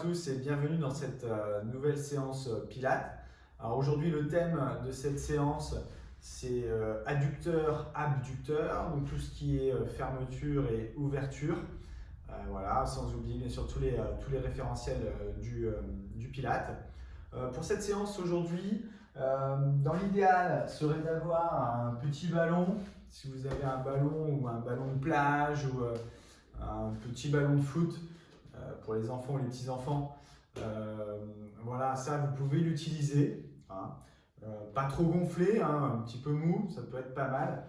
tous et bienvenue dans cette nouvelle séance Pilates. Alors aujourd'hui le thème de cette séance c'est adducteur-abducteur, donc tout ce qui est fermeture et ouverture. Voilà, sans oublier bien sûr tous les référentiels du Pilates. Pour cette séance aujourd'hui, dans l'idéal serait d'avoir un petit ballon. Si vous avez un ballon ou un ballon de plage ou un petit ballon de foot, pour les enfants ou les petits-enfants, voilà, ça vous pouvez l'utiliser. Hein. Pas trop gonflé, hein, un petit peu mou, ça peut être pas mal.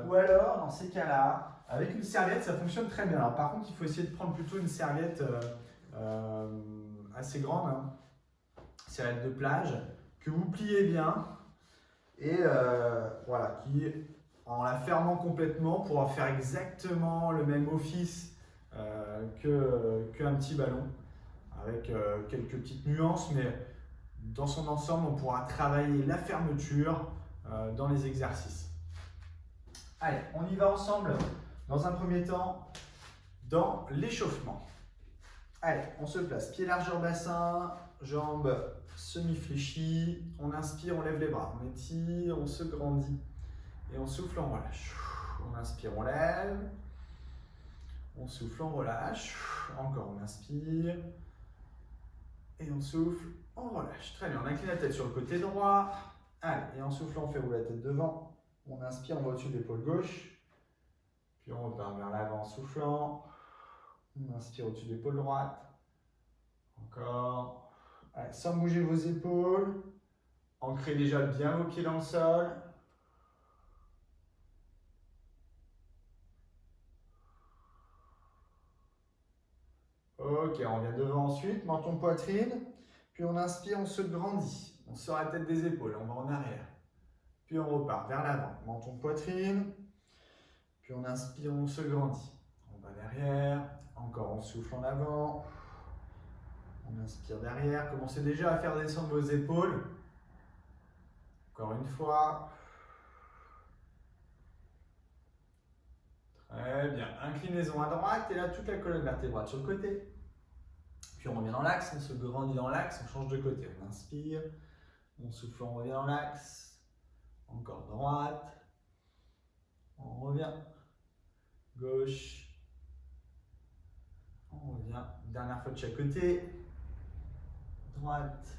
Ou alors, dans ces cas-là, avec une serviette, ça fonctionne très bien. Alors, par contre, il faut essayer de prendre plutôt une serviette assez grande, hein, serviette de plage, que vous pliez bien et voilà, qui, en la fermant complètement, pourra faire exactement le même office qu'un petit ballon, avec quelques petites nuances, mais dans son ensemble, on pourra travailler la fermeture dans les exercices. Allez, on y va ensemble dans un premier temps dans l'échauffement. Allez, on se place, pied largeur bassin, jambes semi-fléchies, on inspire, on lève les bras, on étire, on se grandit et on souffle, on relâche. On inspire, on lève. On souffle, on relâche. Encore, on inspire. Et on souffle, on relâche. Très bien, on incline la tête sur le côté droit. Allez, et en soufflant, on fait rouler la tête devant. On inspire, on va au-dessus de l'épaule gauche. Puis on repart vers l'avant en soufflant. On inspire au-dessus de l'épaule droite. Encore. Allez, sans bouger vos épaules. Ancrez déjà bien vos pieds dans le sol. Ok, on revient devant ensuite, menton poitrine, puis on inspire, on se grandit, on sort la tête des épaules, on va en arrière, puis on repart vers l'avant, menton poitrine, puis on inspire, on se grandit, on va derrière, encore on souffle en avant, on inspire derrière, commencez déjà à faire descendre vos épaules, encore une fois. Très bien, inclinaison à droite et là toute la colonne vertébrale sur le côté. Puis on revient dans l'axe, on se grandit dans l'axe, on change de côté. On inspire, on souffle, on revient dans l'axe. Encore droite. On revient. Gauche. On revient. Dernière fois de chaque côté. Droite.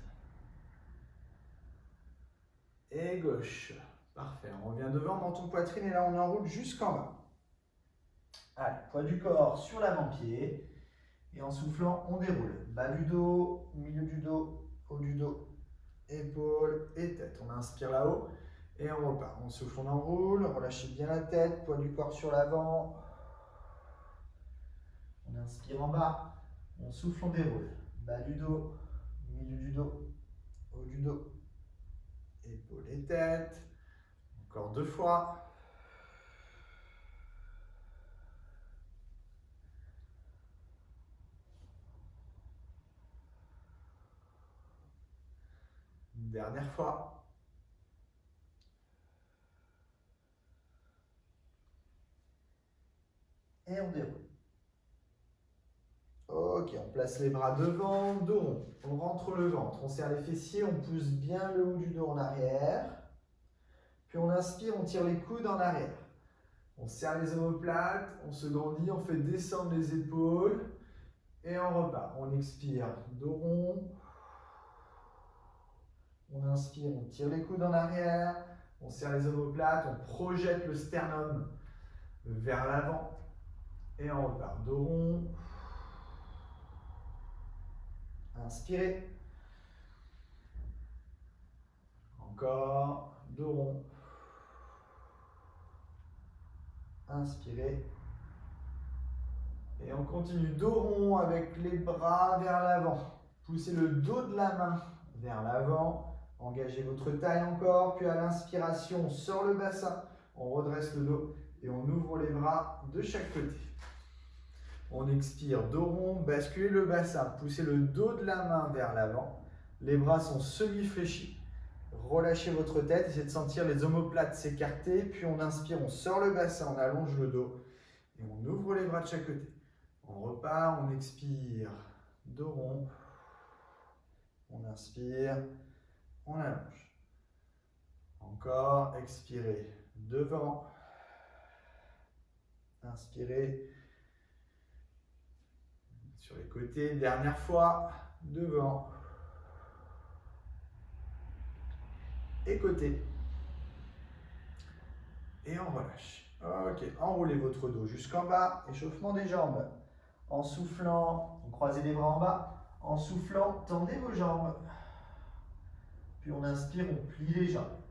Et gauche. Parfait. On revient devant, menton poitrine et là on enroule jusqu'en bas. Allez, poids du corps sur l'avant-pied. Et en soufflant, on déroule. Bas du dos, milieu du dos, haut du dos, épaules et tête. On inspire là-haut et on repart. On souffle, on enroule. Relâchez bien la tête, poids du corps sur l'avant. On inspire en bas. On souffle, on déroule. Bas du dos, milieu du dos, haut du dos, épaules et tête. Encore 2 fois. Dernière fois. Et on déroule. Ok, on place les bras devant, dos rond. On rentre le ventre, on serre les fessiers, on pousse bien le haut du dos en arrière. Puis on inspire, on tire les coudes en arrière. On serre les omoplates, on se grandit, on fait descendre les épaules. Et on repart. On expire, dos rond. On inspire, on tire les coudes en arrière. On serre les omoplates, on projette le sternum vers l'avant. Et on repart. Dos rond. Inspirez. Encore. Dos rond. Inspirez. Et on continue. Dos rond avec les bras vers l'avant. Poussez le dos de la main vers l'avant. Engagez votre taille encore. Puis à l'inspiration, on sort le bassin. On redresse le dos et on ouvre les bras de chaque côté. On expire, dos rond, basculez le bassin, poussez le dos de la main vers l'avant. Les bras sont semi-fléchis. Relâchez votre tête, essayez de sentir les omoplates s'écarter. Puis on inspire, on sort le bassin, on allonge le dos. Et on ouvre les bras de chaque côté. On repart, on expire, dos rond. On inspire, on allonge. Encore, expirez devant. Inspirez sur les côtés, dernière fois, devant. Et côté. Et on relâche. Ok, enroulez votre dos jusqu'en bas, échauffement des jambes. En soufflant, on croisez les bras en bas. En soufflant, tendez vos jambes. Puis on inspire, on plie les jambes.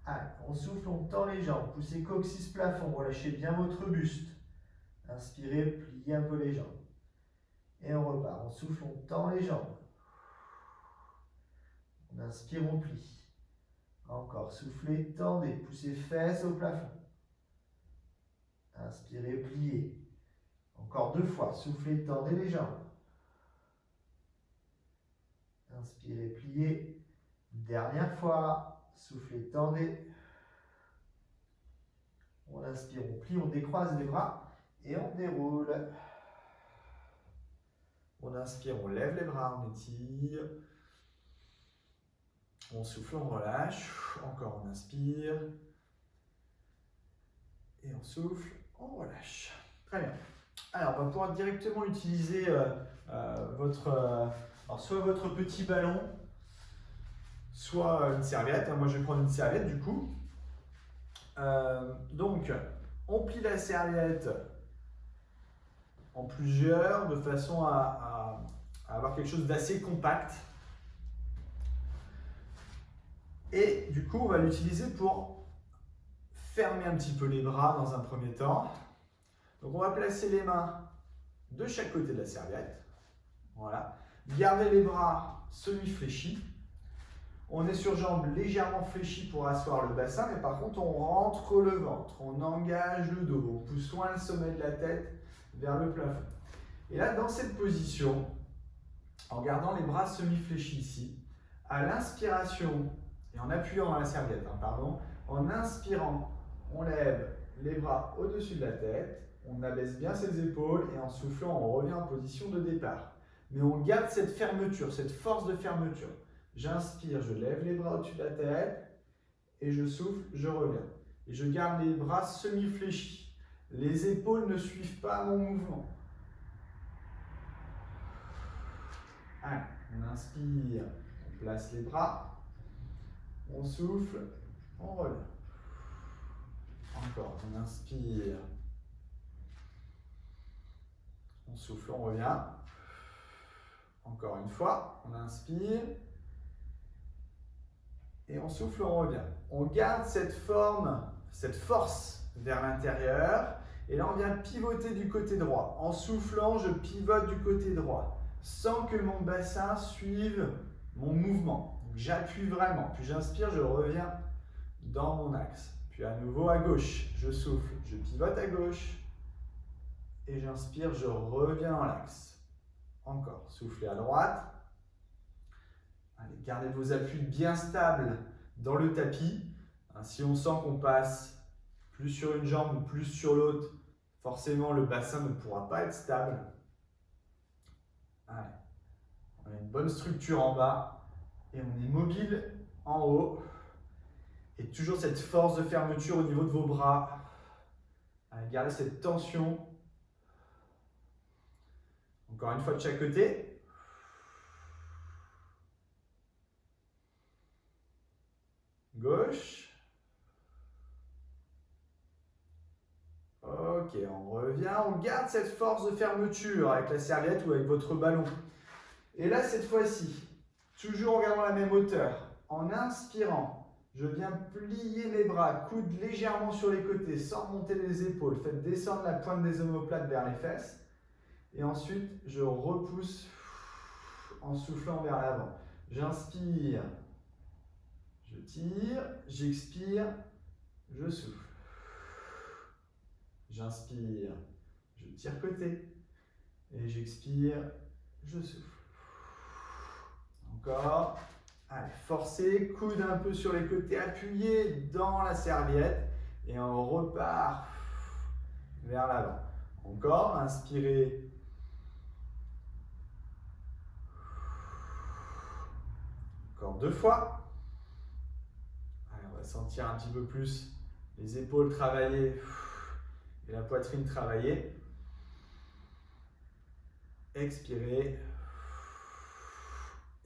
Allez, on souffle, on tend les jambes. Poussez coccyx plafond, relâchez bien votre buste. Inspirez, pliez un peu les jambes. Et on repart. On souffle, on tend les jambes. On inspire, on plie. Encore, soufflez, tendez, poussez fesses au plafond. Inspirez, pliez. Encore 2 fois, soufflez, tendez les jambes. Inspirez, pliez. Dernière fois, soufflez, tendez. On inspire, on plie, on décroise les bras et on déroule. On inspire, on lève les bras, on étire. On souffle, on relâche. Encore, on inspire. Et on souffle, on relâche. Très bien. Alors, on va pouvoir directement utiliser soit votre petit ballon, soit une serviette. Moi, je vais prendre une serviette du coup. Donc, on plie la serviette en plusieurs de façon à avoir quelque chose d'assez compact. Et du coup, on va l'utiliser pour fermer un petit peu les bras dans un premier temps. Donc, on va placer les mains de chaque côté de la serviette. Voilà. Gardez les bras semi-fléchis. On est sur jambes légèrement fléchies pour asseoir le bassin, mais par contre, on rentre le ventre, on engage le dos, on pousse loin le sommet de la tête vers le plafond. Et là, dans cette position, en gardant les bras semi-fléchis ici, à l'inspiration, et en appuyant dans la serviette, en inspirant, on lève les bras au-dessus de la tête, on abaisse bien ses épaules, et en soufflant, on revient en position de départ. Mais on garde cette fermeture, cette force de fermeture. J'inspire, je lève les bras au-dessus de la tête et je souffle, je reviens. Et je garde les bras semi-fléchis. Les épaules ne suivent pas mon mouvement. Allez, on inspire, on place les bras, on souffle, on revient. Encore, on inspire, on souffle, on revient. Encore une fois, on inspire. Et on souffle, on revient. On garde cette forme, cette force vers l'intérieur. Et là, on vient pivoter du côté droit. En soufflant, je pivote du côté droit, sans que mon bassin suive mon mouvement. J'appuie vraiment. Puis j'inspire, je reviens dans mon axe. Puis à nouveau à gauche, je souffle, je pivote à gauche. Et j'inspire, je reviens dans l'axe. Encore, soufflez à droite. Allez, gardez vos appuis bien stables dans le tapis. Si on sent qu'on passe plus sur une jambe ou plus sur l'autre, forcément le bassin ne pourra pas être stable. Allez. On a une bonne structure en bas et on est mobile en haut. Et toujours cette force de fermeture au niveau de vos bras. Allez, gardez cette tension. Encore une fois de chaque côté. Gauche. Ok, on revient, on garde cette force de fermeture avec la serviette ou avec votre ballon. Et là, cette fois-ci, toujours en gardant la même hauteur, en inspirant, je viens plier mes bras, coude légèrement sur les côtés, sans monter les épaules. Faites descendre la pointe des omoplates vers les fesses. Et ensuite, je repousse en soufflant vers l'avant. J'inspire. Je tire, j'expire, je souffle. J'inspire, je tire côté. Et j'expire, je souffle. Encore. Allez, forcez, coude un peu sur les côtés, appuyez dans la serviette. Et on repart vers l'avant. Encore, inspirez. Encore 2 fois. Allez, on va sentir un petit peu plus les épaules travailler et la poitrine travailler. Expirez.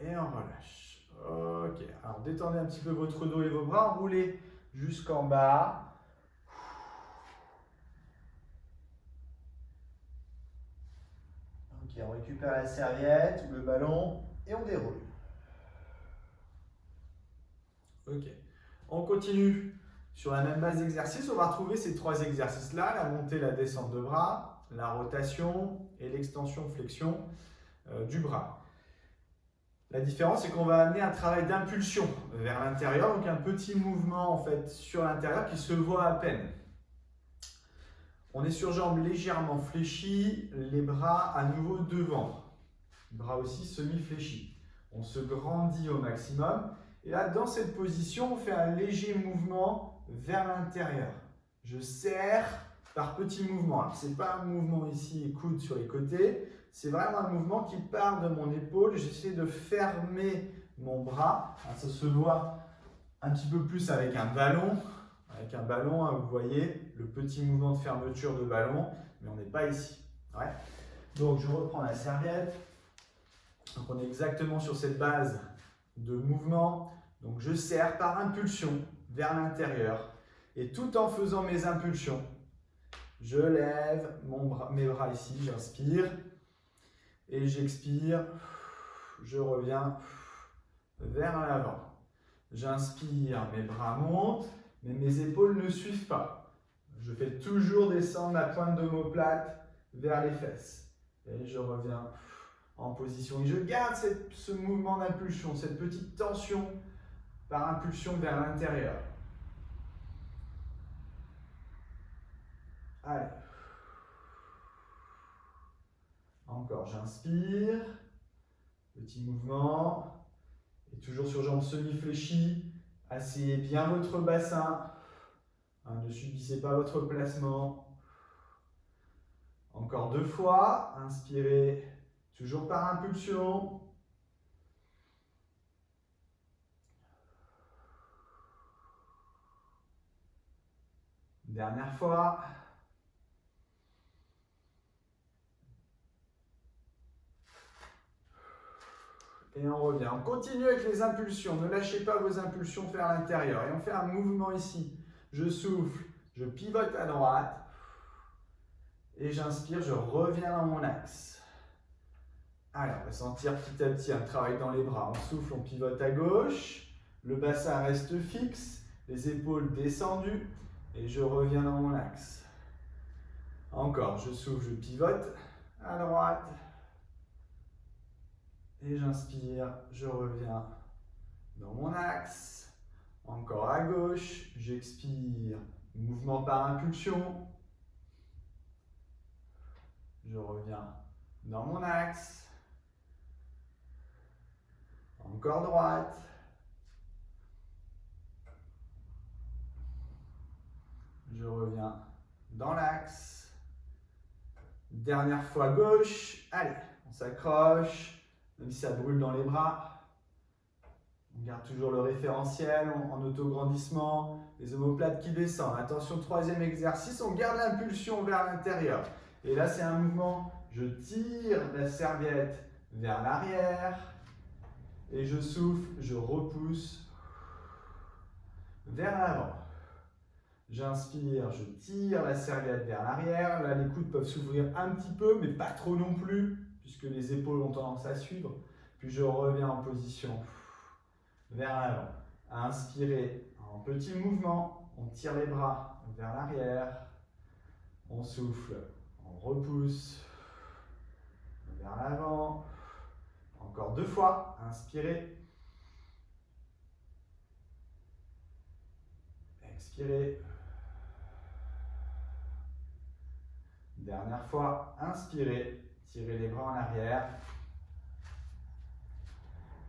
Et on relâche. Ok, alors détendez un petit peu votre dos et vos bras, enroulez jusqu'en bas. Ok, on récupère la serviette ou le ballon et on déroule. Ok, on continue sur la même base d'exercice. On va retrouver ces 3 exercices-là, la montée, la descente de bras, la rotation et l'extension-flexion du bras. La différence, c'est qu'on va amener un travail d'impulsion vers l'intérieur, donc un petit mouvement en fait sur l'intérieur qui se voit à peine. On est sur jambes légèrement fléchies, les bras à nouveau devant, bras aussi semi-fléchis. On se grandit au maximum et là, dans cette position, on fait un léger mouvement vers l'intérieur. Je serre par petits mouvements. Ce n'est pas un mouvement ici, coude sur les côtés. C'est vraiment un mouvement qui part de mon épaule. J'essaie de fermer mon bras. Ça se voit un petit peu plus avec un ballon. Avec un ballon, vous voyez le petit mouvement de fermeture de ballon, mais on n'est pas ici. Ouais. Donc, je reprends la serviette. Donc, on est exactement sur cette base de mouvement. Donc, je serre par impulsion vers l'intérieur. Et tout en faisant mes impulsions, je lève mes bras ici, j'inspire. Et j'expire, je reviens vers l'avant. J'inspire, mes bras montent, mais mes épaules ne suivent pas. Je fais toujours descendre la pointe de l'omoplate vers les fesses. Et je reviens en position. Et je garde ce mouvement d'impulsion, cette petite tension par impulsion vers l'intérieur. Allez. Encore, j'inspire. Petit mouvement. Et toujours sur jambes semi-fléchies. Asseyez bien votre bassin. Ne subissez pas votre placement. Encore 2 fois. Inspirez. Toujours par impulsion. Dernière fois. Et on revient. On continue avec les impulsions. Ne lâchez pas vos impulsions vers l'intérieur. Et on fait un mouvement ici. Je souffle, je pivote à droite. Et j'inspire, je reviens dans mon axe. Allez, on va sentir petit à petit un travail dans les bras. On souffle, on pivote à gauche. Le bassin reste fixe. Les épaules descendues. Et je reviens dans mon axe. Encore, je souffle, je pivote à droite. Et j'inspire, je reviens dans mon axe. Encore à gauche, j'expire, mouvement par impulsion. Je reviens dans mon axe. Encore droite. Je reviens dans l'axe. Dernière fois gauche. Allez, on s'accroche. Même si ça brûle dans les bras, on garde toujours le référentiel en auto-grandissement, les omoplates qui descendent. Attention, 3e exercice, on garde l'impulsion vers l'intérieur. Et là, c'est un mouvement, je tire la serviette vers l'arrière et je souffle, je repousse vers l'avant. J'inspire, je tire la serviette vers l'arrière. Là, les coudes peuvent s'ouvrir un petit peu, mais pas trop non plus, puisque les épaules ont tendance à suivre. Puis je reviens en position vers l'avant. Inspirez en petit mouvement, on tire les bras vers l'arrière, on souffle, on repousse vers l'avant. Encore 2 fois, inspirez, expirez. Dernière fois, inspirez, tirez les bras en arrière.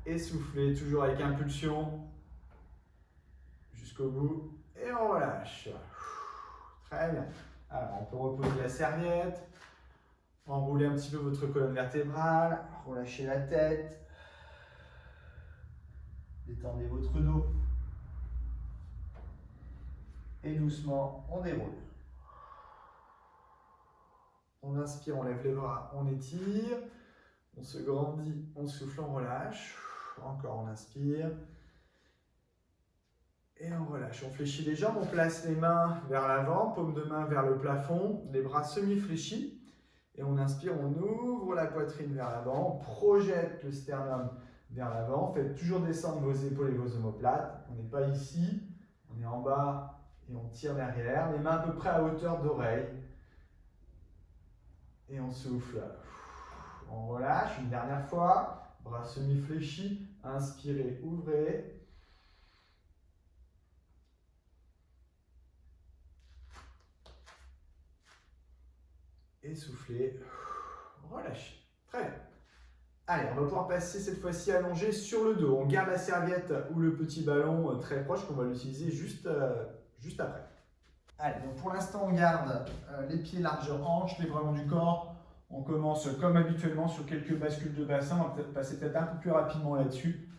Et soufflez, toujours avec impulsion, jusqu'au bout. Et on relâche. Très bien. Alors, on peut reposer la serviette, enrouler un petit peu votre colonne vertébrale, relâcher la tête. Détendez votre dos. Et doucement, on déroule. On inspire, on lève les bras, on étire. On se grandit, on souffle, on relâche. Encore, on inspire. Et on relâche. On fléchit les jambes, on place les mains vers l'avant, paume de main vers le plafond, les bras semi-fléchis. Et on inspire, on ouvre la poitrine vers l'avant, on projette le sternum vers l'avant. Faites toujours descendre vos épaules et vos omoplates. On n'est pas ici, on est en bas et on tire derrière. Les mains à peu près à hauteur d'oreille. Et on souffle. On relâche une dernière fois. Bras semi-fléchis. Inspirez, ouvrez. Et soufflez. Relâchez. Très bien. Allez, on va pouvoir passer cette fois-ci allongé sur le dos. On garde la serviette ou le petit ballon très proche qu'on va l'utiliser juste après. Allez, donc pour l'instant, on garde les pieds largeur hanche, les bras longs du corps. On commence comme habituellement sur quelques bascules de bassin. On va peut-être passer un peu plus rapidement là-dessus.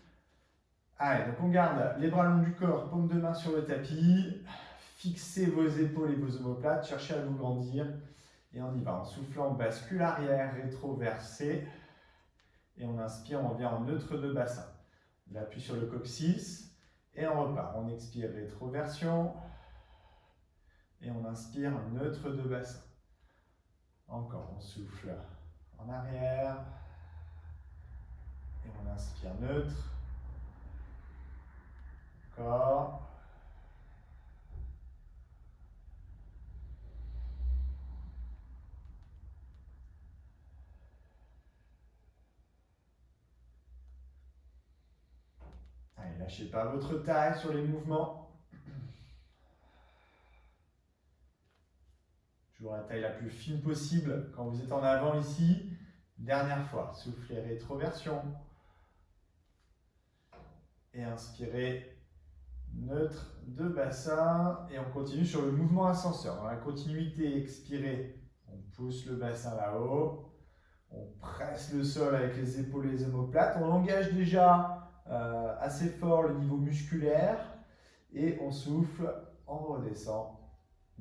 Allez, donc on garde les bras longs du corps, paume de main sur le tapis. Fixez vos épaules et vos omoplates. Cherchez à vous grandir. Et on y va. En soufflant, bascule arrière, rétroversé. Et on inspire, on revient en neutre de bassin. On appuie sur le coccyx. Et on repart. On expire, rétroversion. Et on inspire, neutre de bassin. Encore, on souffle en arrière. Et on inspire neutre. Encore. Allez, lâchez pas votre taille sur les mouvements. Toujours la taille la plus fine possible quand vous êtes en avant ici. Dernière fois, soufflez rétroversion. Et inspirez, neutre de bassin. Et on continue sur le mouvement ascenseur. Dans la continuité, expirez, on pousse le bassin là-haut. On presse le sol avec les épaules et les omoplates. On engage déjà assez fort le niveau musculaire. Et on souffle, on redescend.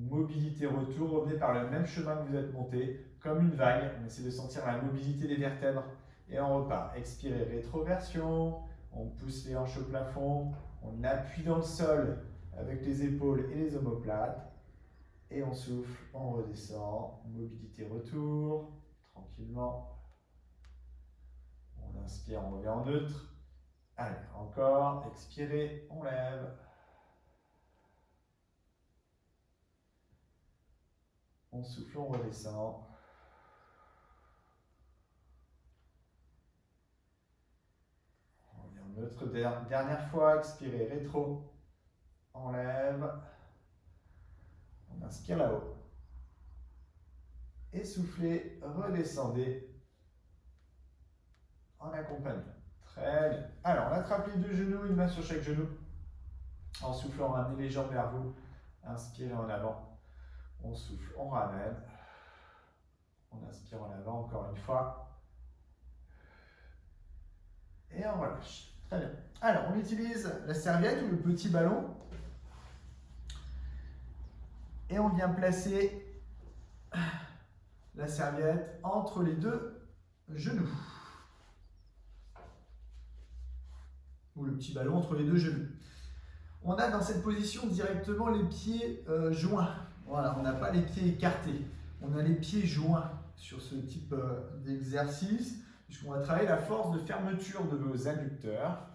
Mobilité retour, revenez par le même chemin que vous êtes monté, comme une vague. On essaie de sentir la mobilité des vertèbres et on repart. Expirez, rétroversion, on pousse les hanches au plafond, on appuie dans le sol avec les épaules et les omoplates et on souffle, on redescend. Mobilité retour, tranquillement. On inspire, on revient en neutre. Allez, encore, expirez, on lève. On souffle, on redescend. On revient en neutre. Dernière fois, expirez, rétro. On lève. On inspire là-haut. Et soufflez, redescendez en accompagnant. Très bien. Alors, on attrape les deux genoux, une main sur chaque genou. En soufflant, ramenez les jambes vers vous. Inspirez en avant. On souffle, on ramène. On inspire en avant encore une fois. Et on relâche. Très bien. Alors, on utilise la serviette ou le petit ballon. Et on vient placer la serviette entre les deux genoux. Ou le petit ballon entre les deux genoux. On a dans cette position directement les pieds joints. Voilà, on n'a pas les pieds écartés. On a les pieds joints sur ce type d'exercice, puisqu'on va travailler la force de fermeture de vos adducteurs.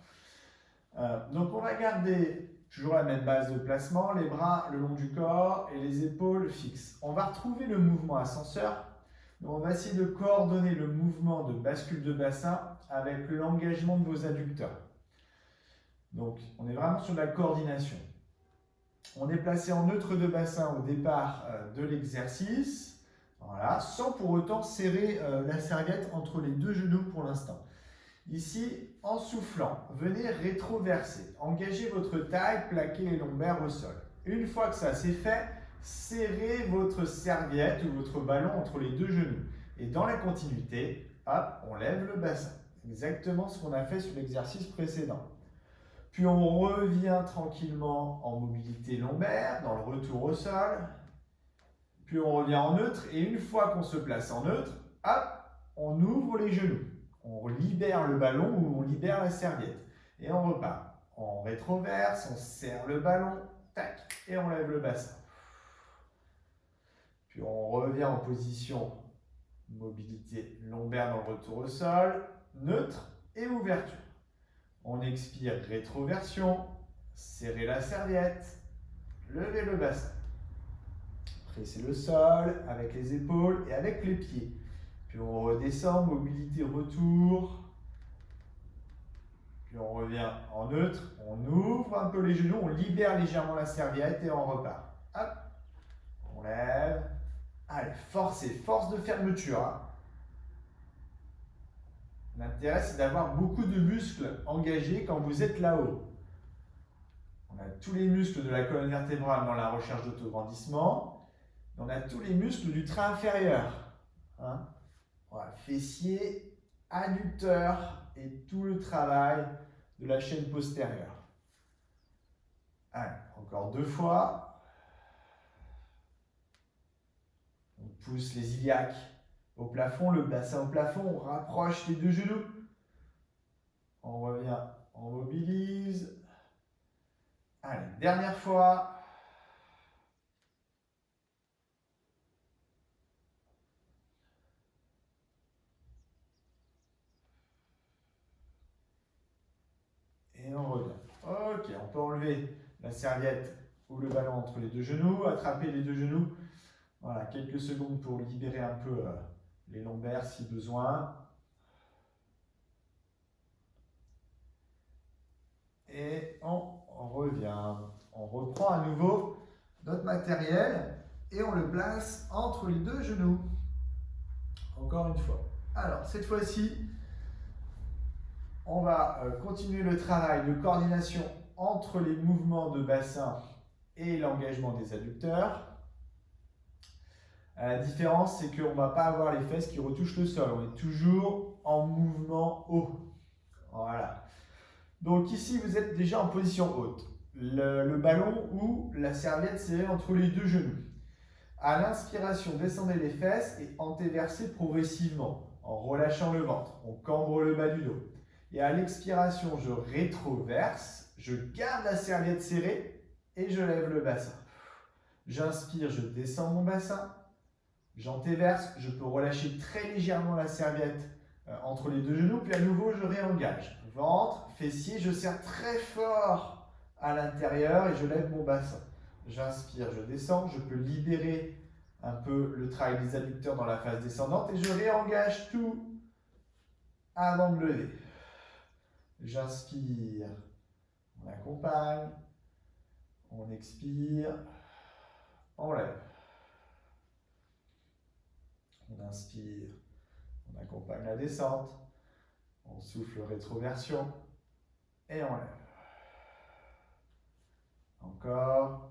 Donc on va garder toujours la même base de placement, les bras le long du corps et les épaules fixes. On va retrouver le mouvement ascenseur. Donc on va essayer de coordonner le mouvement de bascule de bassin avec l'engagement de vos adducteurs. Donc on est vraiment sur la coordination. On est placé en neutre de bassin au départ de l'exercice, voilà, sans pour autant serrer la serviette entre les deux genoux pour l'instant. Ici, en soufflant, venez rétroverser. Engagez votre taille, plaquez les lombaires au sol. Une fois que ça c'est fait, serrez votre serviette ou votre ballon entre les deux genoux. Et dans la continuité, hop, on lève le bassin. Exactement ce qu'on a fait sur l'exercice précédent. Puis on revient tranquillement en mobilité lombaire, dans le retour au sol. Puis on revient en neutre. Et une fois qu'on se place en neutre, hop, on ouvre les genoux. On libère le ballon ou on libère la serviette. Et on repart. On rétroverse, on serre le ballon, tac, et on lève le bassin. Puis on revient en position mobilité lombaire dans le retour au sol, neutre et ouverture. On expire, rétroversion, serrer la serviette, lever le bassin. Presser le sol avec les épaules et avec les pieds. Puis on redescend, mobilité retour. Puis on revient en neutre, on ouvre un peu les genoux, on libère légèrement la serviette et on repart. Hop, on lève. Allez, force de fermeture. Hein. L'intérêt, c'est d'avoir beaucoup de muscles engagés quand vous êtes là-haut. On a tous les muscles de la colonne vertébrale dans la recherche d'autograndissement. On a tous les muscles du trait inférieur. Hein. Voilà, fessier, adducteur et tout le travail de la chaîne postérieure. Allez, encore 2 fois. On pousse les iliaques au plafond, le bassin au plafond, on rapproche les 2 genoux. On revient, on mobilise. Allez, dernière fois. Et on revient. Ok, on peut enlever la serviette ou le ballon entre les 2 genoux, attraper les 2 genoux. Voilà, quelques secondes pour libérer un peu les lombaires si besoin. Et on revient. On reprend à nouveau notre matériel et on le place entre les 2 genoux. Encore une fois. Alors, cette fois-ci, on va continuer le travail de coordination entre les mouvements de bassin et l'engagement des adducteurs. La différence, c'est qu'on ne va pas avoir les fesses qui retouchent le sol. On est toujours en mouvement haut. Voilà. Donc ici, vous êtes déjà en position haute. Le ballon ou la serviette serrée entre les 2 genoux. À l'inspiration, descendez les fesses et antéversez progressivement en relâchant le ventre. On cambre le bas du dos. Et à l'expiration, je rétroverse, je garde la serviette serrée et je lève le bassin. J'inspire, je descends mon bassin. J'antéverse, je peux relâcher très légèrement la serviette entre les 2 genoux, puis à nouveau je réengage. Ventre, fessier, je serre très fort à l'intérieur et je lève mon bassin. J'inspire, je descends, je peux libérer un peu le travail des adducteurs dans la phase descendante et je réengage tout avant de lever. J'inspire, on accompagne, on expire, on lève. On inspire, on accompagne la descente, on souffle rétroversion et on lève. Encore.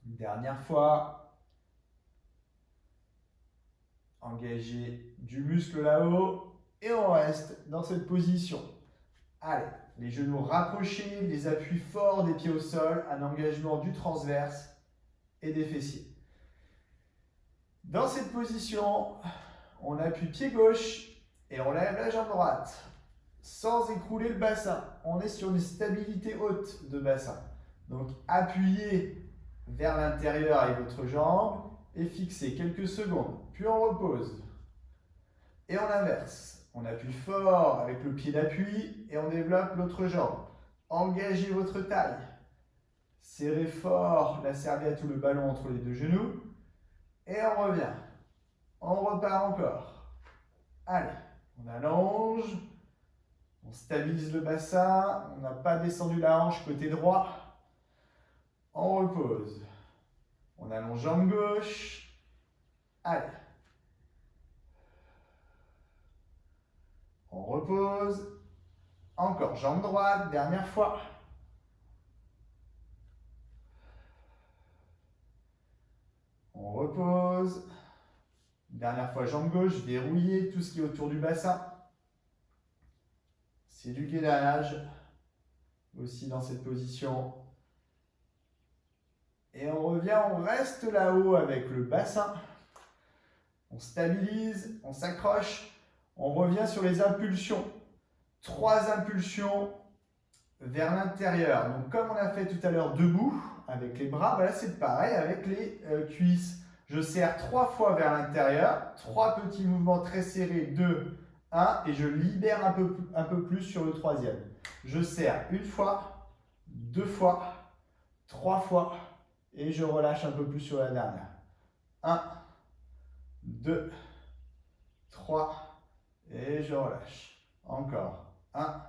Une dernière fois. Engagez du muscle là-haut et on reste dans cette position. Allez, les genoux rapprochés, les appuis forts des pieds au sol, un engagement du transverse et des fessiers. Dans cette position, on appuie pied gauche et on lève la jambe droite sans écrouler le bassin. On est sur une stabilité haute de bassin. Donc appuyez vers l'intérieur avec votre jambe et fixez quelques secondes. Puis on repose et on inverse. On appuie fort avec le pied d'appui et on développe l'autre jambe. Engagez votre taille. Serrez fort la serviette ou le ballon entre les 2 genoux. Et on revient. On repart encore. Allez, on allonge. On stabilise le bassin. On n'a pas descendu la hanche côté droit. On repose. On allonge jambe gauche. Allez. On repose. Encore jambe droite, dernière fois. On repose. Dernière fois, jambe gauche, verrouillez tout ce qui est autour du bassin. C'est du gainage aussi dans cette position. Et on revient, on reste là-haut avec le bassin. On stabilise, on s'accroche. On revient sur les impulsions. 3 impulsions vers l'intérieur. Donc comme on a fait tout à l'heure debout avec les bras, bah là c'est pareil avec les cuisses. Je serre 3 fois vers l'intérieur, 3 petits mouvements très serrés, 2, 1, et je libère un peu plus sur le troisième. Je serre 1 fois, 2 fois, 3 fois, et je relâche un peu plus sur la dernière. 1, 2, 3, et je relâche. Encore. 1,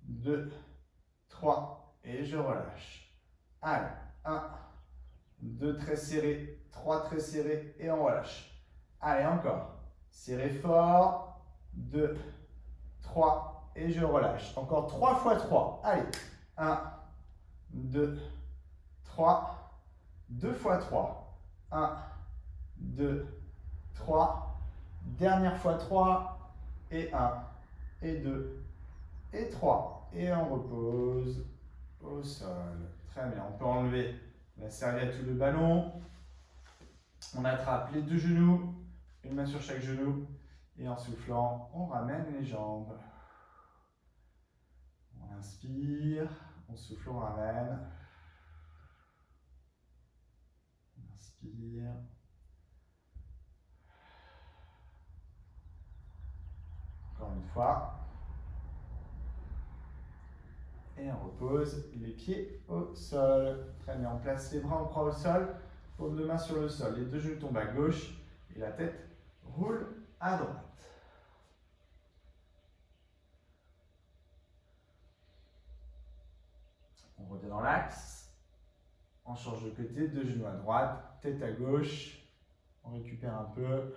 2, 3, et je relâche. Allez, 1, 2 très serrés, 3 très serrés, et on relâche. Allez, encore. Serrez fort. 2, 3, et je relâche. Encore 3 fois 3. Allez, 1, 2, 3, 2 fois 3. 1, 2, 3. Dernière fois 3, et 1, et 2, et 3. Et on repose au sol. Très bien, on peut enlever la serviette ou le ballon. On attrape les 2 genoux, une main sur chaque genou. Et en soufflant, on ramène les jambes. On inspire, on souffle, on ramène. On inspire. Encore une fois. Et on repose les pieds au sol. Très bien, on place les bras en croix au sol, paume de main sur le sol. Les 2 genoux tombent à gauche et la tête roule à droite. On revient dans l'axe. On change de côté, 2 genoux à droite, tête à gauche. On récupère un peu.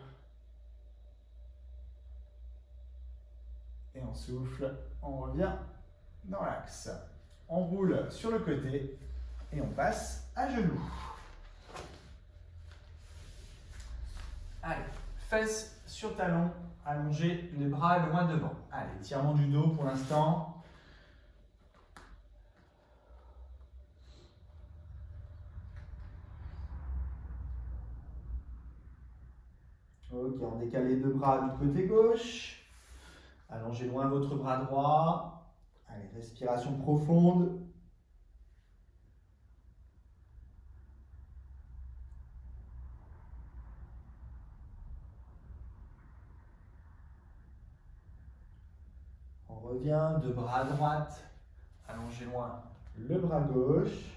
Et on souffle. On revient dans l'axe. On roule sur le côté et on passe à genoux. Allez, fesses sur talons, allongez les bras loin devant. Allez, étirement du dos pour l'instant. Ok, on décale les 2 bras du côté gauche. Allongez loin votre bras droit. Allez, respiration profonde. On revient, 2 bras à droite. Allongez loin le bras gauche.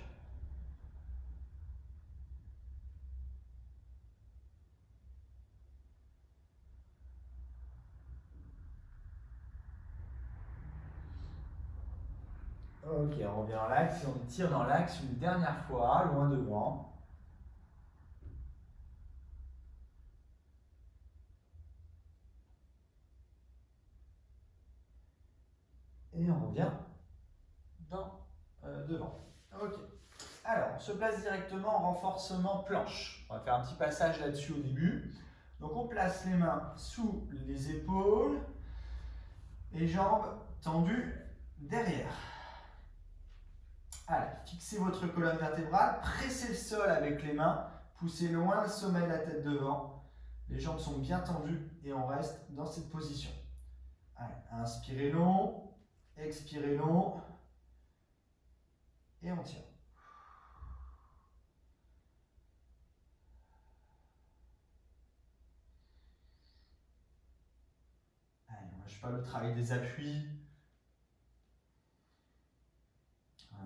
Ok, on revient dans l'axe et on tire dans l'axe une dernière fois, loin devant. Et on revient devant. Ok. Alors, on se place directement en renforcement planche. On va faire un petit passage là-dessus au début. Donc, on place les mains sous les épaules, les jambes tendues derrière. Allez, fixez votre colonne vertébrale, pressez le sol avec les mains, poussez loin le sommet de la tête devant. Les jambes sont bien tendues et on reste dans cette position. Allez, inspirez long, expirez long et on tire. Allez, on ne lâche pas le travail des appuis.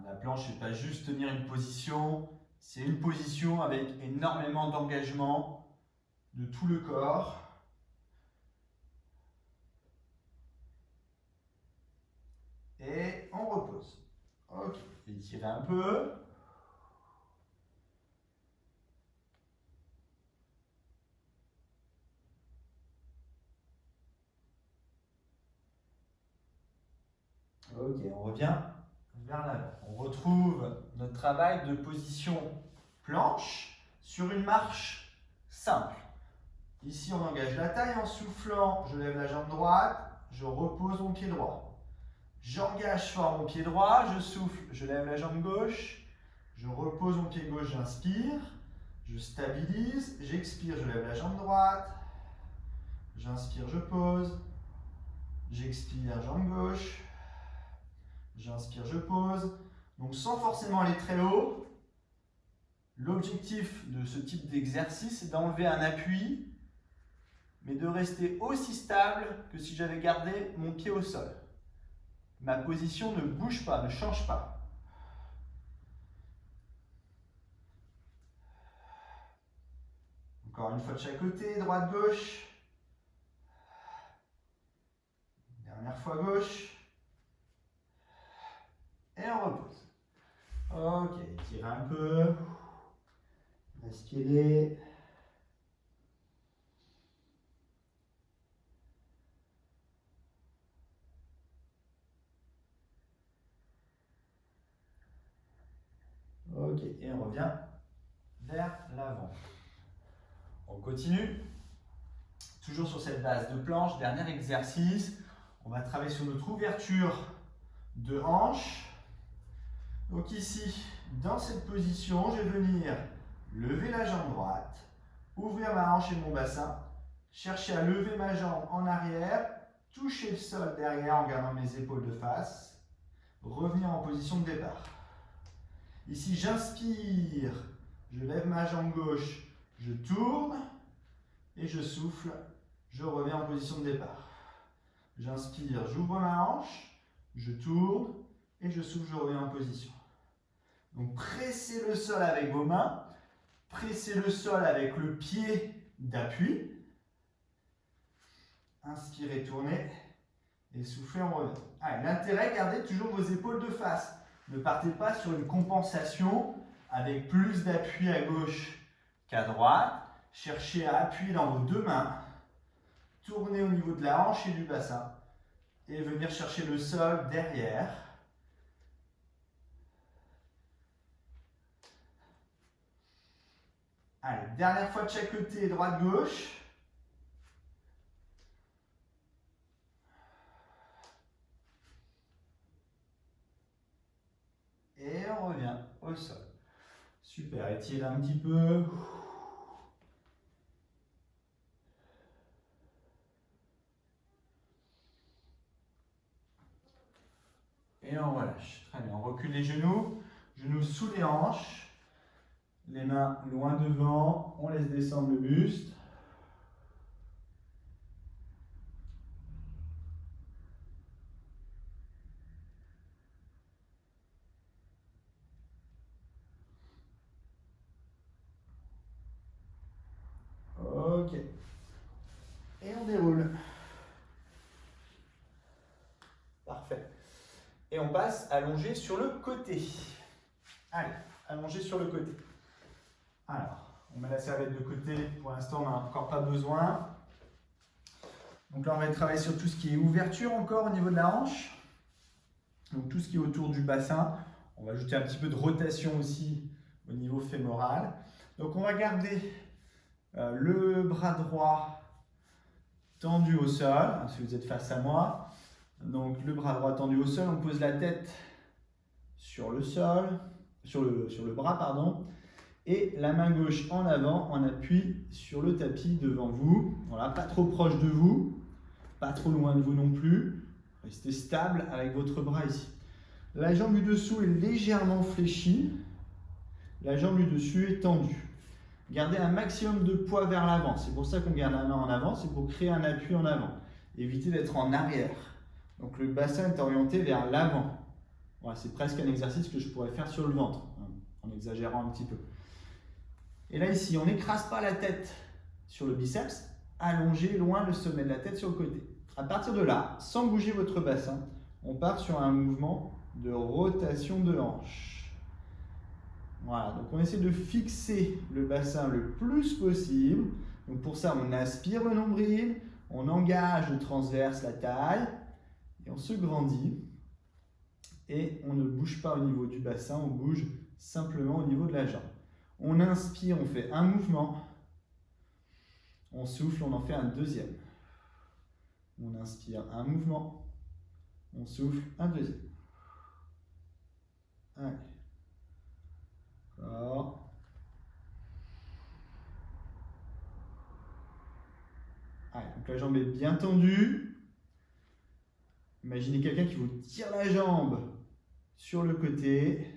La planche n'est pas juste tenir une position, c'est une position avec énormément d'engagement de tout le corps. Et on repose. Ok, étirez un peu. Ok, on revient vers l'avant. On retrouve notre travail de position planche sur une marche simple. Ici, on engage la taille en soufflant. Je lève la jambe droite, je repose mon pied droit. J'engage fort mon pied droit, je souffle, je lève la jambe gauche, je repose mon pied gauche, j'inspire, je stabilise, j'expire, je lève la jambe droite, j'inspire, je pose, j'expire, jambe gauche, j'inspire, je pose. Donc sans forcément aller très haut, l'objectif de ce type d'exercice est d'enlever un appui, mais de rester aussi stable que si j'avais gardé mon pied au sol. Ma position ne bouge pas, ne change pas. Encore une fois de chaque côté, droite-gauche. Dernière fois gauche. Et on repose. Ok, étirez un peu. Respirez. Ok, et on revient vers l'avant. On continue. Toujours sur cette base de planche, dernier exercice. On va travailler sur notre ouverture de hanche. Donc ici, dans cette position, je vais venir lever la jambe droite, ouvrir ma hanche et mon bassin, chercher à lever ma jambe en arrière, toucher le sol derrière en gardant mes épaules de face, revenir en position de départ. Ici, j'inspire, je lève ma jambe gauche, je tourne et je souffle, je reviens en position de départ. J'inspire, j'ouvre ma hanche, je tourne et je souffle, je reviens en position. Donc pressez le sol avec vos mains, pressez le sol avec le pied d'appui. Inspirez, tournez et soufflez, on revient. Allez, l'intérêt, gardez toujours vos épaules de face. Ne partez pas sur une compensation avec plus d'appui à gauche qu'à droite. Cherchez à appuyer dans vos deux mains, tournez au niveau de la hanche et du bassin et venir chercher le sol derrière. Allez, dernière fois de chaque côté, droite-gauche. Et on revient au sol. Super, étirez un petit peu. Et on relâche. Très bien, on recule les genoux sous les hanches. Les mains loin devant, on laisse descendre le buste. Ok. Et on déroule. Parfait. Et on passe allongé sur le côté. Allez, allongé sur le côté. Alors, on met la serviette de côté. Pour l'instant, on n'a encore pas besoin. Donc là, on va travailler sur tout ce qui est ouverture encore au niveau de la hanche. Donc tout ce qui est autour du bassin. On va ajouter un petit peu de rotation aussi au niveau fémoral. Donc on va garder le bras droit tendu au sol, si vous êtes face à moi. Donc le bras droit tendu au sol, on pose la tête sur le sol, sur le bras, pardon, et la main gauche en avant en appui sur le tapis devant vous. Voilà, pas trop proche de vous, pas trop loin de vous non plus. Restez stable avec votre bras ici. La jambe du dessous est légèrement fléchie, la jambe du dessus est tendue. Gardez un maximum de poids vers l'avant. C'est pour ça qu'on garde la main en avant, c'est pour créer un appui en avant. Évitez d'être en arrière. Donc le bassin est orienté vers l'avant. Voilà, c'est presque un exercice que je pourrais faire sur le ventre, en exagérant un petit peu. Et là ici, on n'écrase pas la tête sur le biceps, allongez loin le sommet de la tête sur le côté. À partir de là, sans bouger votre bassin, on part sur un mouvement de rotation de hanche. Voilà, donc on essaie de fixer le bassin le plus possible. Donc pour ça, on aspire le nombril, on engage le transverse, la taille, et on se grandit. Et on ne bouge pas au niveau du bassin, on bouge simplement au niveau de la jambe. On inspire, on fait un mouvement. On souffle, on en fait un deuxième. On inspire un mouvement. On souffle un deuxième. Allez. Encore. Allez, donc la jambe est bien tendue. Imaginez quelqu'un qui vous tire la jambe sur le côté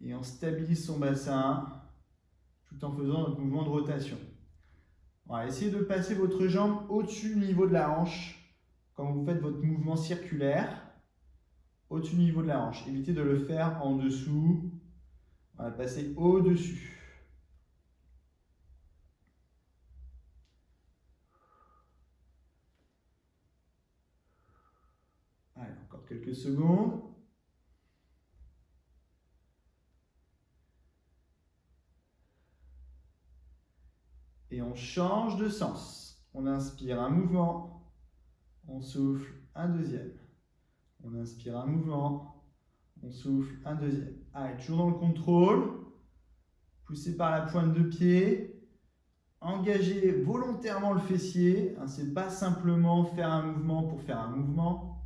et on stabilise son bassin tout en faisant notre mouvement de rotation. Voilà, essayez de passer votre jambe au-dessus du niveau de la hanche quand vous faites votre mouvement circulaire. Au-dessus du niveau de la hanche. Évitez de le faire en dessous. Voilà, passer au-dessus. Allez, encore quelques secondes. Et on change de sens. On inspire un mouvement. On souffle un deuxième. On inspire un mouvement. On souffle un deuxième. Allez, toujours dans le contrôle. Poussez par la pointe de pied. Engagez volontairement le fessier. Ce n'est pas simplement faire un mouvement pour faire un mouvement.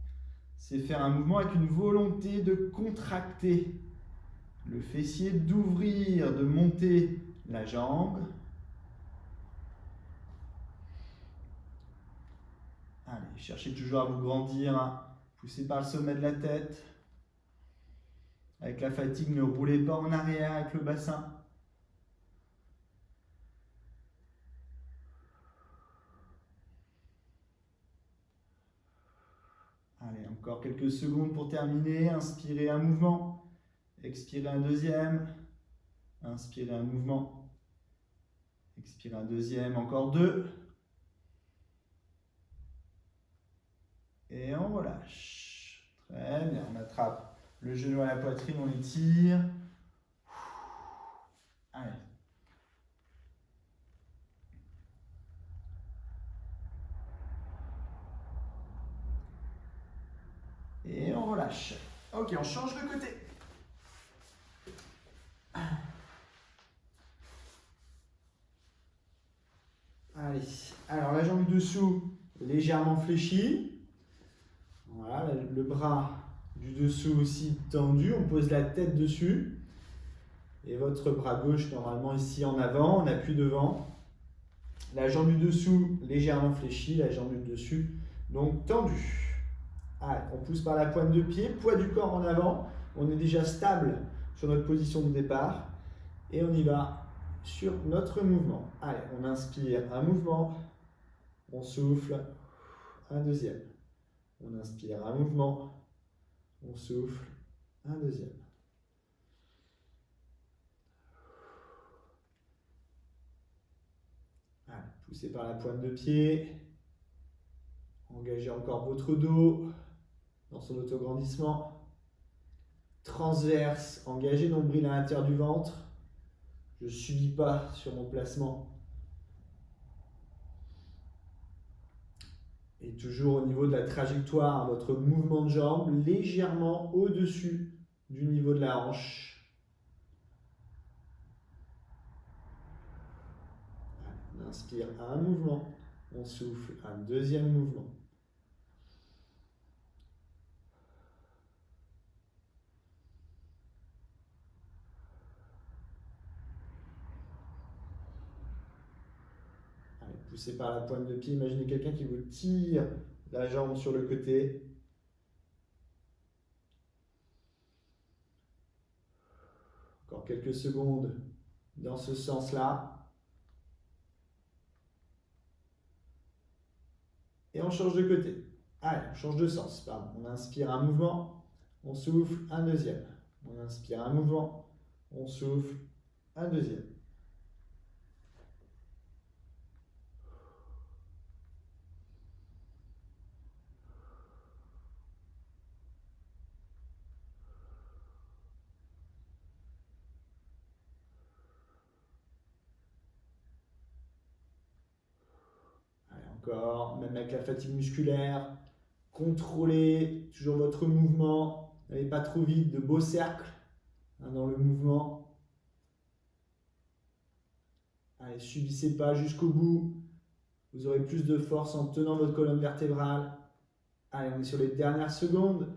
C'est faire un mouvement avec une volonté de contracter le fessier, d'ouvrir, de monter la jambe. Allez, cherchez toujours à vous grandir. Poussez par le sommet de la tête. Avec la fatigue, ne roulez pas en arrière avec le bassin. Allez, encore quelques secondes pour terminer. Inspirez un mouvement. Expirez un deuxième. Inspirez un mouvement. Expirez un deuxième. Encore deux. Et on relâche. Très bien. On attrape le genou à la poitrine. On étire. Allez. Et on relâche. Ok, on change de côté. Allez, alors la jambe du dessous légèrement fléchie. Voilà, le bras du dessous aussi tendu. On pose la tête dessus. Et votre bras gauche normalement ici en avant, on appuie devant. La jambe du dessous légèrement fléchie, la jambe du dessus donc tendue. Allez, on pousse par la pointe de pied, poids du corps en avant. On est déjà stable sur notre position de départ. Et on y va sur notre mouvement. Allez, on inspire un mouvement. On souffle un deuxième. On inspire un mouvement. On souffle un deuxième. Allez, poussez par la pointe de pied. Engagez encore votre dos dans son autograndissement. Transverse, engagez nombril à l'intérieur du ventre. Je ne subis pas sur mon placement. Et toujours au niveau de la trajectoire, votre mouvement de jambe légèrement au-dessus du niveau de la hanche. On inspire un mouvement, on souffle un deuxième mouvement. Allez, poussez par la pointe de pied, imaginez quelqu'un qui vous tire la jambe sur le côté. Encore quelques secondes dans ce sens-là. Et on change de côté. Allez, on change de sens. Pardon. On inspire un mouvement, on souffle un deuxième. On inspire un mouvement, on souffle un deuxième. Encore, même avec la fatigue musculaire, contrôlez toujours votre mouvement, n'allez pas trop vite, de beaux cercles dans le mouvement. Allez, subissez pas jusqu'au bout, Vous aurez plus de force en tenant votre colonne vertébrale. Allez, on est sur les dernières secondes.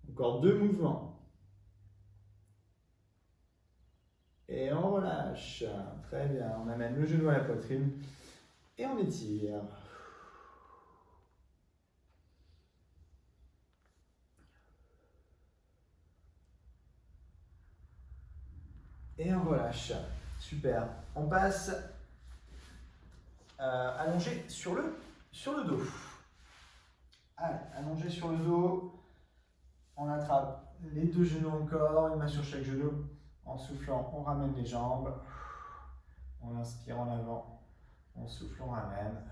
Encore 2 mouvements. Et on relâche. Très bien. On amène le genou à la poitrine et on étire. Et on relâche. Super. On passe allongé sur le dos. Allez, allongé sur le dos. On attrape les 2 genoux encore, une main sur chaque genou. En soufflant, on ramène les jambes. On inspire en avant. On souffle, on ramène.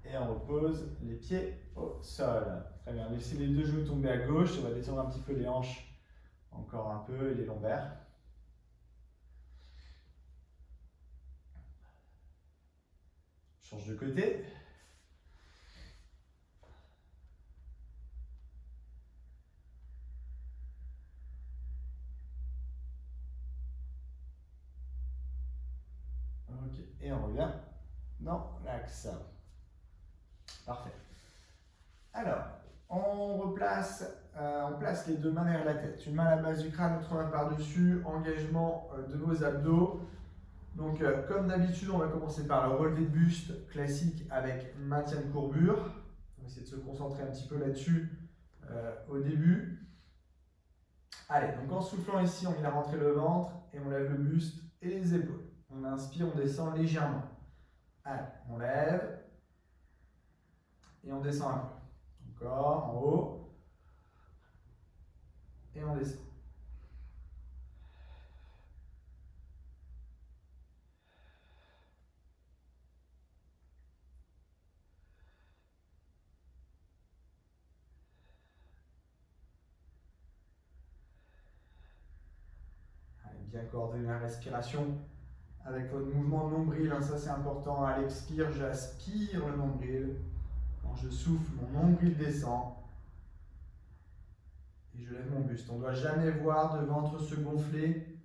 Et on repose les pieds au sol. Très bien. Laissez les 2 genoux tomber à gauche. On va détendre un petit peu les hanches. Encore un peu et les lombaires. Change de côté. Ok, et on revient dans l'axe. Parfait. Alors, on place les 2 mains derrière la tête. Une main à la base du crâne, l'autre main par-dessus. Engagement de vos abdos. Donc, comme d'habitude, on va commencer par le relevé de buste classique avec maintien de courbure. On va essayer de se concentrer un petit peu là-dessus au début. Allez, donc en soufflant ici, on vient rentrer le ventre et on lève le buste et les épaules. On inspire, on descend légèrement. Allez, on lève et on descend un peu. Encore, en haut. Et on descend. Allez, bien coordonner la respiration avec votre mouvement de nombril. Ça, c'est important. À l'expire, j'aspire le nombril. Quand je souffle, mon nombril descend. Et je lève mon buste. On ne doit jamais voir de ventre se gonfler,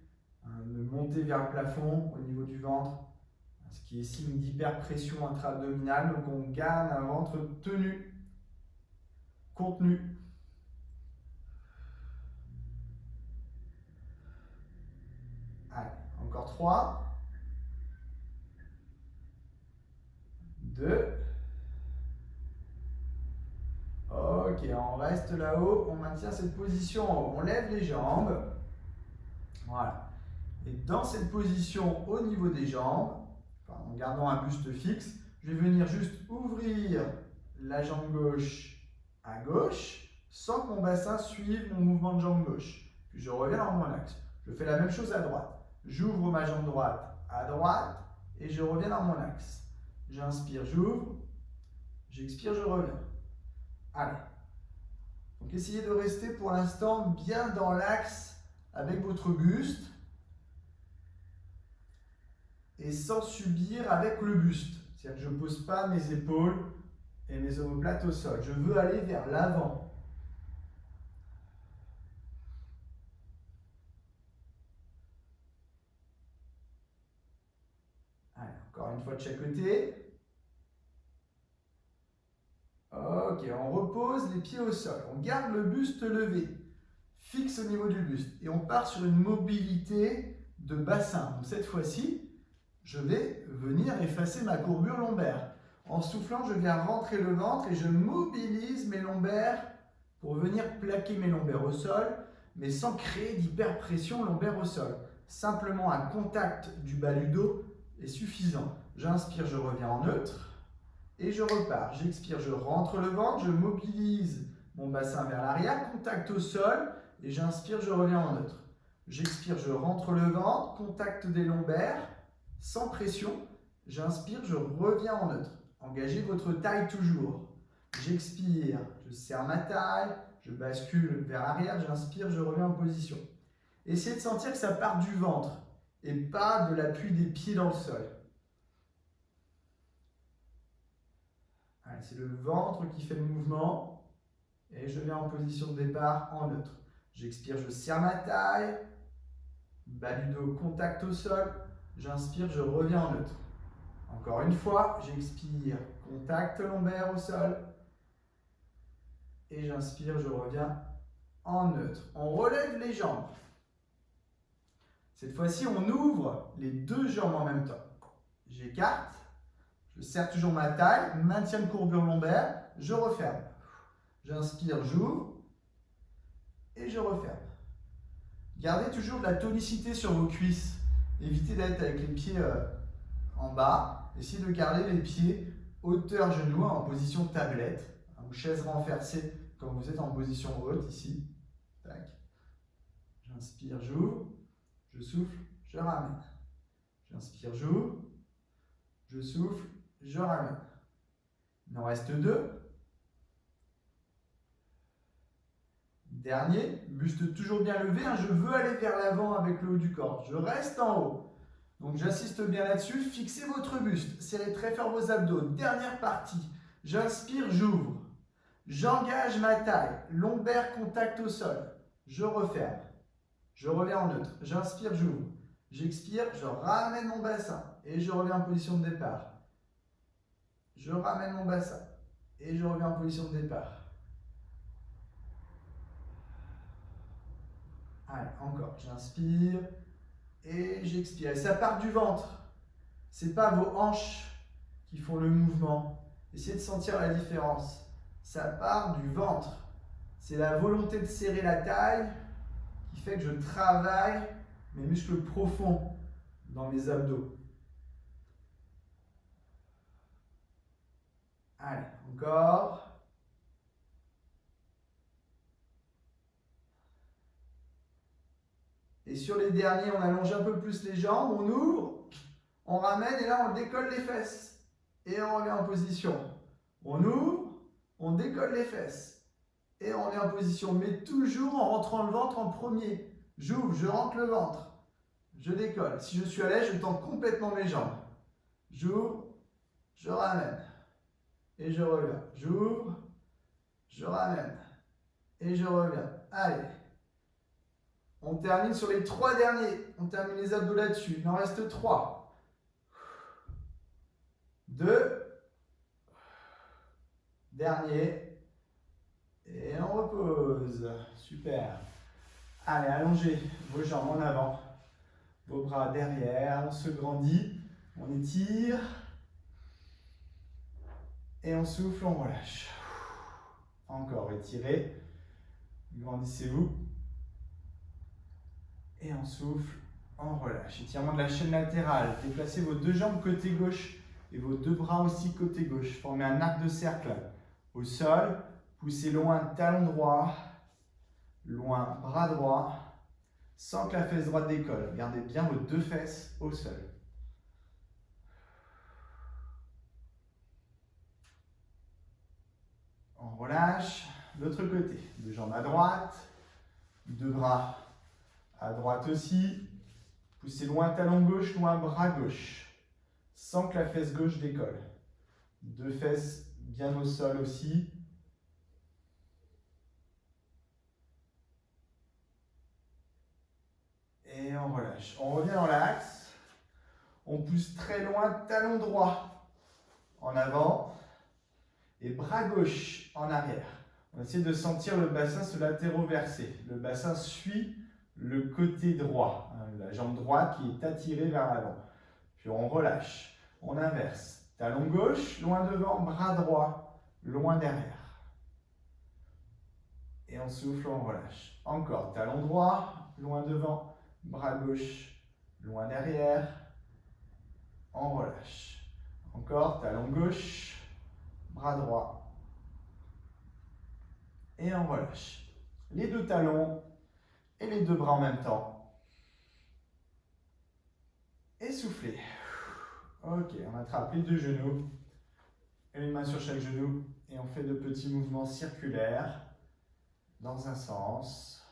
de monter vers le plafond au niveau du ventre, ce qui est signe d'hyperpression intra-abdominale. Donc on garde un ventre tenu, contenu. Allez, encore 3, 2. Ok, on reste là-haut, on maintient cette position en haut. On lève les jambes. Voilà. Et dans cette position au niveau des jambes, en gardant un buste fixe, je vais venir juste ouvrir la jambe gauche à gauche sans que mon bassin suive mon mouvement de jambe gauche. Puis je reviens dans mon axe. Je fais la même chose à droite. J'ouvre ma jambe droite à droite et je reviens dans mon axe. J'inspire, j'ouvre. J'expire, je reviens. Allez. Donc essayez de rester pour l'instant bien dans l'axe avec votre buste et sans subir avec le buste. C'est-à-dire que je ne pose pas mes épaules et mes omoplates au sol. Je veux aller vers l'avant. Allez, encore une fois de chaque côté. Ok, on repose les pieds au sol. On garde le buste levé, fixe au niveau du buste. Et on part sur une mobilité de bassin. Donc cette fois-ci, je vais venir effacer ma courbure lombaire. En soufflant, je viens rentrer le ventre et je mobilise mes lombaires pour venir plaquer mes lombaires au sol, mais sans créer d'hyperpression lombaire au sol. Simplement un contact du bas du dos est suffisant. J'inspire, je reviens en neutre. Et je repars. J'expire, je rentre le ventre, je mobilise mon bassin vers l'arrière, contact au sol, et j'inspire, je reviens en neutre. J'expire, je rentre le ventre, contact des lombaires, sans pression. J'inspire, je reviens en neutre. Engagez votre taille toujours. J'expire, je serre ma taille, je bascule vers l'arrière, j'inspire, je reviens en position. Essayez de sentir que ça part du ventre et pas de l'appui des pieds dans le sol. C'est le ventre qui fait le mouvement. Et je viens en position de départ en neutre. J'expire, je serre ma taille. Bas du dos, contact au sol. J'inspire, je reviens en neutre. Encore une fois, j'expire, contact lombaire au sol. Et j'inspire, je reviens en neutre. On relève les jambes. Cette fois-ci, on ouvre les deux jambes en même temps. J'écarte, je serre toujours ma taille, maintien de courbure lombaire, je referme. J'inspire, j'ouvre et je referme. Gardez toujours de la tonicité sur vos cuisses. Évitez d'être avec les pieds en bas. Essayez de garder les pieds hauteur genou en position tablette ou chaise renversée quand vous êtes en position haute ici. Tac. J'inspire, j'ouvre, je souffle, je ramène. J'inspire, j'ouvre, je souffle, je ramène. Il en reste deux. Dernier, buste toujours bien levé. Je veux aller vers l'avant avec le haut du corps. Je reste en haut. Donc j'insiste bien là-dessus. Fixez votre buste. Serrez très fort vos abdos. Dernière partie. J'inspire, j'ouvre. J'engage ma taille. Lombaire, contact au sol. Je referme. Je reviens en neutre. J'inspire, j'ouvre. J'expire, je ramène mon bassin. Et je reviens en position de départ. Je ramène mon bassin. Et je reviens en position de départ. Allez, encore. J'inspire et j'expire. Et ça part du ventre. Ce n'est pas vos hanches qui font le mouvement. Essayez de sentir la différence. Ça part du ventre. C'est la volonté de serrer la taille qui fait que je travaille mes muscles profonds dans mes abdos. Allez, encore. Et sur les derniers, on allonge un peu plus les jambes, on ouvre, on ramène et là on décolle les fesses. Et on revient en position. On ouvre, on décolle les fesses. Et on est en position, mais toujours en rentrant le ventre en premier. J'ouvre, je rentre le ventre. Je décolle. Si je suis à l'aise, je tends complètement mes jambes. J'ouvre, je ramène. Et je reviens. J'ouvre, je ramène. Et je reviens. Allez. On termine sur les trois derniers. On termine les abdos là-dessus. Il en reste 3. 2. Dernier. Et on repose. Super. Allez, allongez vos jambes en avant. Vos bras derrière. On se grandit. On étire. Et on souffle, on relâche. Encore, étirez. Grandissez-vous. Et on souffle, on relâche. Étirement de la chaîne latérale. Déplacez vos deux jambes côté gauche et vos deux bras aussi côté gauche. Formez un arc de cercle au sol. Poussez loin, talon droit. Loin, bras droit. Sans que la fesse droite décolle. Gardez bien vos deux fesses au sol. On relâche. L'autre côté. Deux jambes à droite. Deux bras à droite aussi. Poussez loin talon gauche, loin bras gauche. Sans que la fesse gauche décolle. Deux fesses bien au sol aussi. Et on relâche. On revient dans l'axe. On pousse très loin talon droit en avant. Et bras gauche en arrière. On essaie de sentir le bassin se latéroverser. Le bassin suit le côté droit, la jambe droite qui est attirée vers l'avant. Puis on relâche, on inverse. Talon gauche, loin devant, bras droit, loin derrière. Et on souffle, on relâche. Encore, talon droit, loin devant, bras gauche, loin derrière. On relâche. Encore, talon gauche, bras droit. Et on relâche. Les deux talons et les deux bras en même temps. Et soufflez. Ok, on attrape les deux genoux. Une main sur chaque genou. Et on fait de petits mouvements circulaires dans un sens.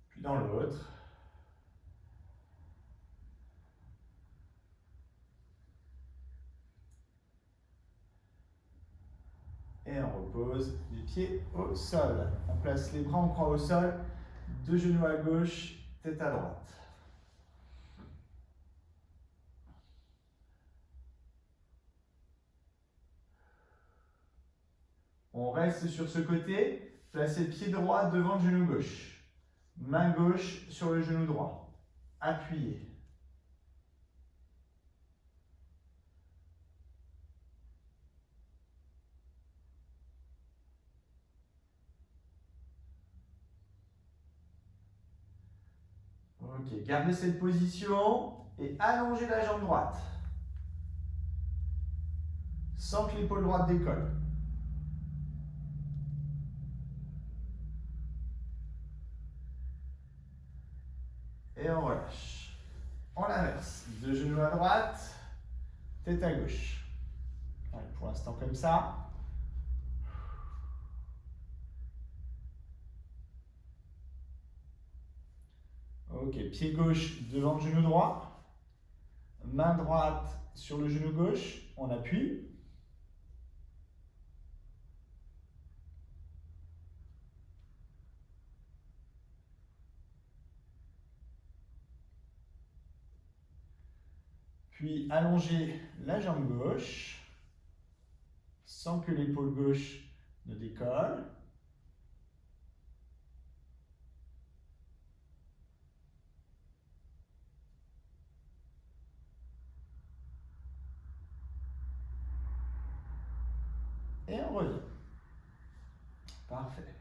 Puis dans l'autre. Et on repose les pieds au sol. On place les bras en croix au sol, 2 genoux à gauche, tête à droite. On reste sur ce côté, placez pied droit devant le genou gauche. Main gauche sur le genou droit. Appuyez. Ok, gardez cette position et allongez la jambe droite. Sans que l'épaule droite décolle. Et on relâche. On l'inverse. 2 genoux à droite, tête à gauche. Allez, pour l'instant comme ça. Ok, pied gauche devant le genou droit. Main droite sur le genou gauche. On appuie. Puis allongez la jambe gauche sans que l'épaule gauche ne décolle. Et on revient. Parfait.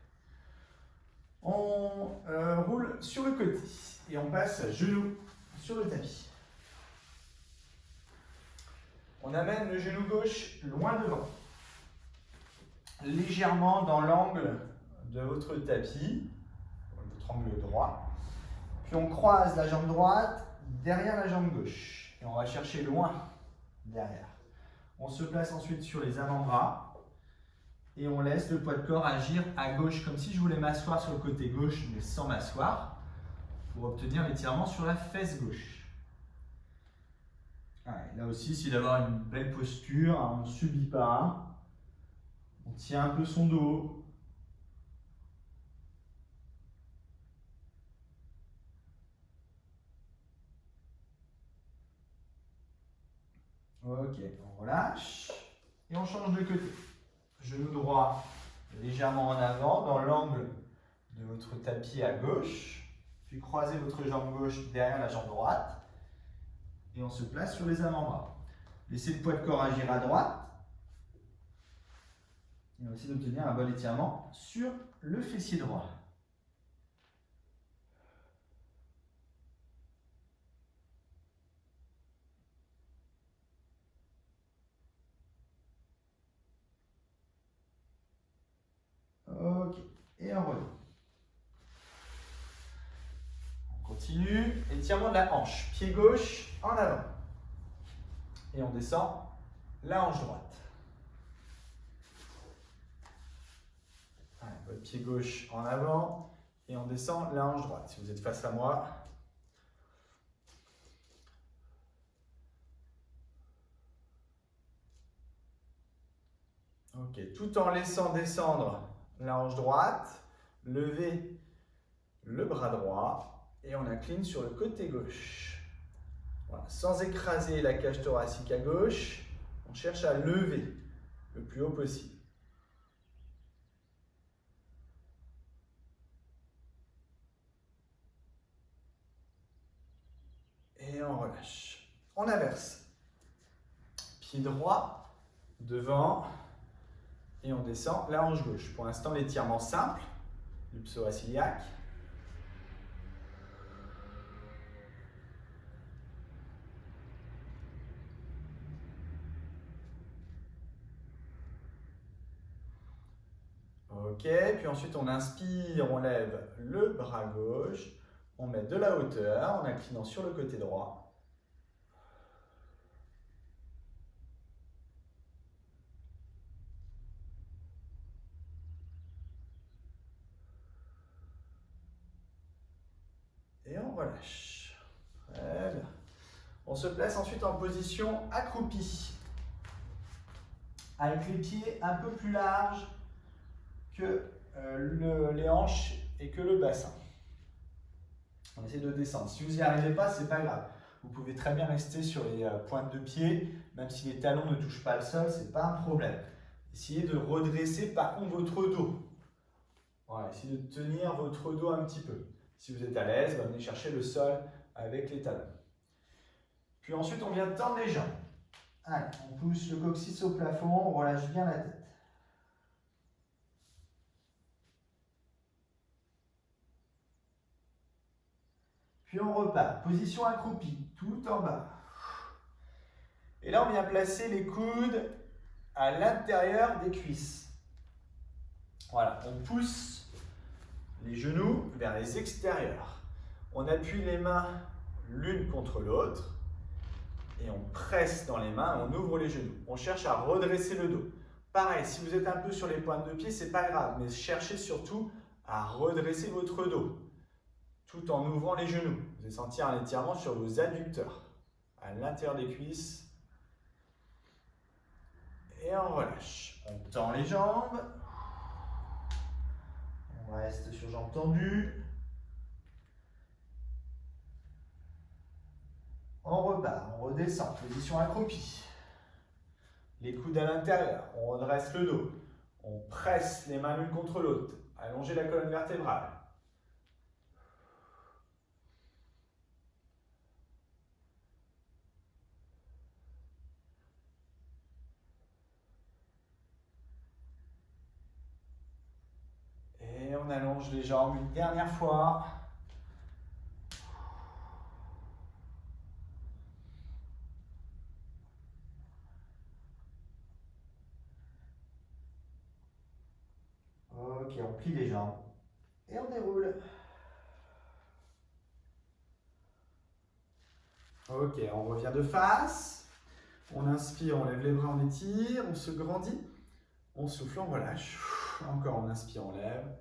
On roule sur le côté et on passe genou sur le tapis. On amène le genou gauche loin devant, légèrement dans l'angle de votre tapis, votre angle droit. Puis on croise la jambe droite derrière la jambe gauche et on va chercher loin derrière. On se place ensuite sur les avant-bras et on laisse le poids de corps agir à gauche comme si je voulais m'asseoir sur le côté gauche mais sans m'asseoir pour obtenir l'étirement sur la fesse gauche. Ouais, là aussi, c'est d'avoir une belle posture, hein, on ne subit pas, on tient un peu son dos. Ok, on relâche et on change de côté. Genou droit légèrement en avant dans l'angle de votre tapis à gauche, puis croisez votre jambe gauche derrière la jambe droite et on se place sur les avant-bras. Laissez le poids de corps agir à droite. Et aussi d'obtenir un bon étirement sur le fessier droit. Ok, et on revient. On continue, étirement de la hanche. Pied gauche en avant. Et on descend la hanche droite. Allez, votre pied gauche en avant et on descend la hanche droite. Si vous êtes face à moi, ok, tout en laissant descendre la hanche droite, levez le bras droit et on incline sur le côté gauche. Voilà. Sans écraser la cage thoracique à gauche, on cherche à lever le plus haut possible. Et on relâche. On inverse. Pied droit devant et on descend la hanche gauche. Pour l'instant, l'étirement simple du psoas-iliaque. Ok, puis ensuite on inspire, on lève le bras gauche, on met de la hauteur en inclinant sur le côté droit. Et on relâche. Très bien. On se place ensuite en position accroupie. avec les pieds un peu plus larges que les hanches et que le bassin. On essaie de descendre. Si vous n'y arrivez pas, c'est pas grave. Vous pouvez très bien rester sur les pointes de pied, même si les talons ne touchent pas le sol, c'est pas un problème. Essayez de redresser par contre votre dos. Voilà, essayez de tenir votre dos un petit peu. Si vous êtes à l'aise, venez chercher le sol avec les talons. Puis ensuite, on vient tendre les jambes. Allez, on pousse le coccyx au plafond, on relâche bien la tête. Puis on repart. Position accroupie, tout en bas. Et là, on vient placer les coudes à l'intérieur des cuisses. Voilà, on pousse les genoux vers les extérieurs. On appuie les mains l'une contre l'autre et on presse dans les mains, on ouvre les genoux. On cherche à redresser le dos. Pareil, si vous êtes un peu sur les pointes de pied, c'est pas grave, mais cherchez surtout à redresser votre dos tout en ouvrant les genoux. Vous allez sentir un étirement sur vos adducteurs à l'intérieur des cuisses. Et on relâche. On tend les jambes. On reste sur jambes tendues. On repart, on redescend, position accroupie. Les coudes à l'intérieur, on redresse le dos. On presse les mains l'une contre l'autre. Allongez la colonne vertébrale. Et on allonge les jambes une dernière fois. Ok, on plie les jambes et on déroule. Ok, on revient de face. On inspire, on lève les bras, on étire, on se grandit. On souffle, on relâche. Encore, on inspire, on lève.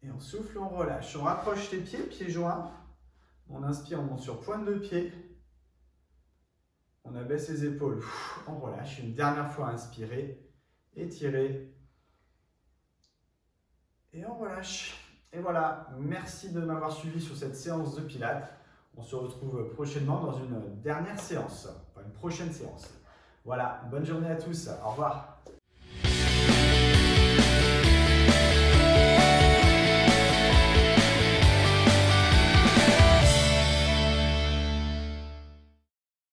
Et on souffle, on relâche. On rapproche les pieds, pieds joints. On inspire, on monte sur pointe de pied. On abaisse les épaules, on relâche. Une dernière fois, inspirez, étirez. Et on relâche. Et voilà, merci de m'avoir suivi sur cette séance de pilates. On se retrouve prochainement dans une dernière séance, enfin une prochaine séance. Voilà, bonne journée à tous, au revoir.